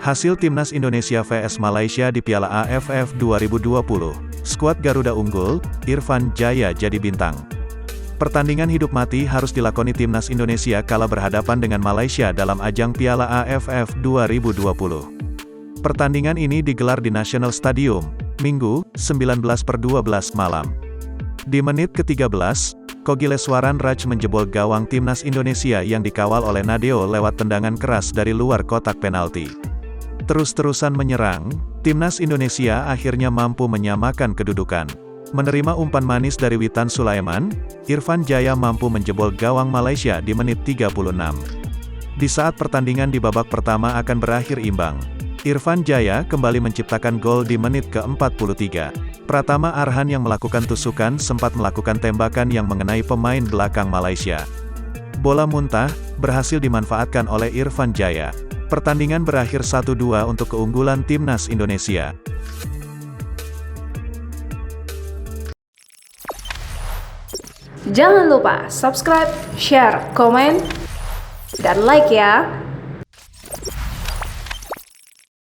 Hasil Timnas Indonesia vs Malaysia di Piala AFF 2020. Skuad Garuda unggul, Irfan Jaya jadi bintang. Pertandingan hidup mati harus dilakoni Timnas Indonesia kala berhadapan dengan Malaysia dalam ajang Piala AFF 2020. Pertandingan ini digelar di National Stadium, Minggu, 19/12 malam. Di menit ke-13, Kogileswaran Raj menjebol gawang Timnas Indonesia yang dikawal oleh Nadeo lewat tendangan keras dari luar kotak penalti. Terus-terusan menyerang, Timnas Indonesia akhirnya mampu menyamakan kedudukan. Menerima umpan manis dari Witan Sulaiman, Irfan Jaya mampu menjebol gawang Malaysia di menit 36. Di saat pertandingan di babak pertama akan berakhir imbang, Irfan Jaya kembali menciptakan gol di menit ke-43. Pratama Arhan yang melakukan tusukan sempat melakukan tembakan yang mengenai pemain belakang Malaysia. Bola muntah, berhasil dimanfaatkan oleh Irfan Jaya. Pertandingan berakhir 1-2 untuk keunggulan Timnas Indonesia. Jangan lupa subscribe, share, komen, dan like ya!